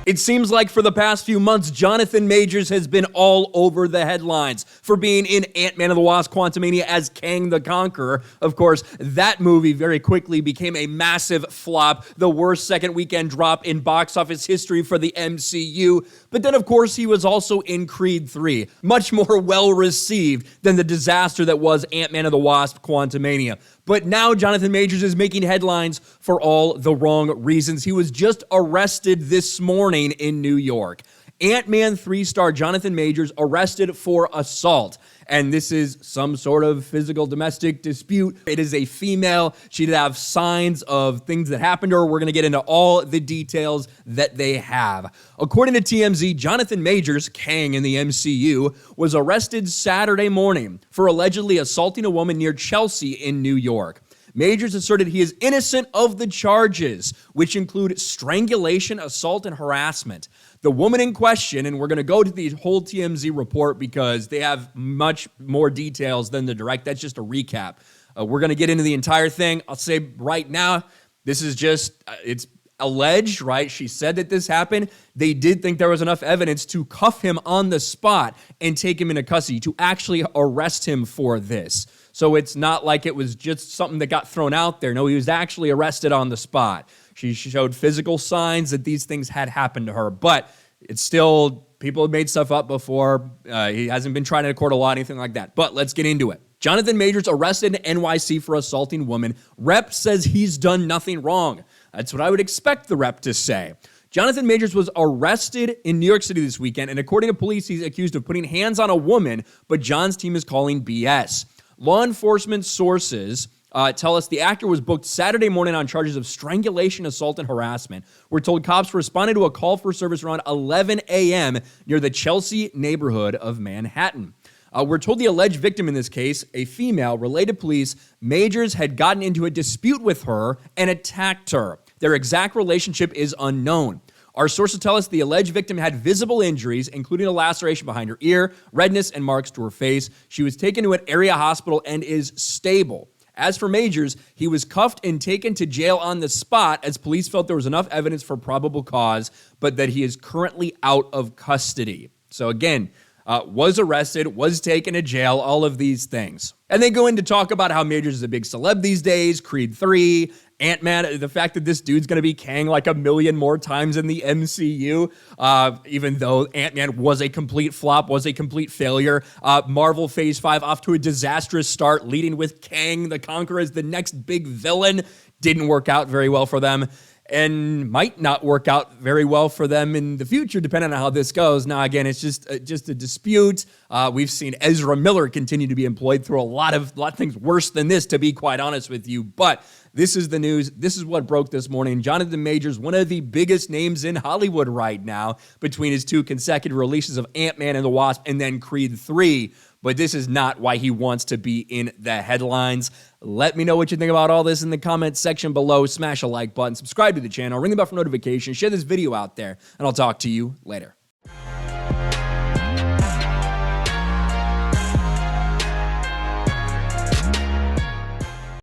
It seems like for the past few months, Jonathan Majors has been all over the headlines for being in Ant-Man and the Wasp: Quantumania as Kang the Conqueror. Of course, that movie very quickly became a massive flop, the worst second weekend drop in box office history for the MCU. But then, of course, he was also in Creed 3, much more well-received than the disaster that was Ant-Man and the Wasp: Quantumania. But now Jonathan Majors is making headlines for all the wrong reasons. He was just arrested this morning in New York. Ant-Man 3 star Jonathan Majors arrested for assault. And this is some sort of physical domestic dispute. It is a female. She'd have signs of things that happened to her. We're going to get into all the details that they have. According to TMZ, Jonathan Majors, Kang in the MCU, was arrested Saturday morning for allegedly assaulting a woman near Chelsea in New York. Majors asserted he is innocent of the charges, which include strangulation, assault, and harassment. The woman in question, and we're going to go to the whole TMZ report because they have much more details than the direct. That's just a recap. We're going to get into the entire thing. I'll say right now, this is just, it's alleged, right? She said that this happened. They did think there was enough evidence to cuff him on the spot and take him into custody, to actually arrest him for this. So it's not like it was just something that got thrown out there. No, he was actually arrested on the spot. She showed physical signs that these things had happened to her, but it's still, people have made stuff up before. He hasn't been tried in a court of law, anything like that. But let's get into it. Jonathan Majors arrested in NYC for assaulting woman. Rep says he's done nothing wrong. That's what I would expect the rep to say. Jonathan Majors was arrested in New York City this weekend, and according to police, he's accused of putting hands on a woman, but John's team is calling BS. Law enforcement sources tell us the actor was booked Saturday morning on charges of strangulation, assault, and harassment. We're told cops responded to a call for service around 11 a.m. near the Chelsea neighborhood of Manhattan. We're told the alleged victim in this case, a female, related police, Majors had gotten into a dispute with her and attacked her. Their exact relationship is unknown. Our sources tell us the alleged victim had visible injuries, including a laceration behind her ear, redness, and marks to her face. She was taken to an area hospital and is stable. As for Majors, he was cuffed and taken to jail on the spot as police felt there was enough evidence for probable cause, but that he is currently out of custody. So again, was arrested, was taken to jail, all of these things. And they go in to talk about how Majors is a big celeb these days, Creed 3, Ant-Man, the fact that this dude's going to be Kang like 1 million more times in the MCU, even though Ant-Man was a complete flop, was a complete failure. Marvel Phase 5 off to a disastrous start, leading with Kang the Conqueror as the next big villain. Didn't work out very well for them, and might not work out very well for them in the future, depending on how this goes. Now, again, it's just a dispute. We've seen Ezra Miller continue to be employed through a lot of things worse than this, to be quite honest with you. But this is the news. This is what broke this morning. Jonathan Majors, one of the biggest names in Hollywood right now, between his 2 consecutive releases of Ant-Man and the Wasp and then Creed 3. But this is not why he wants to be in the headlines. Let me know what you think about all this in the comments section below. Smash a like button, subscribe to the channel, ring the bell for notifications, share this video out there, and I'll talk to you later.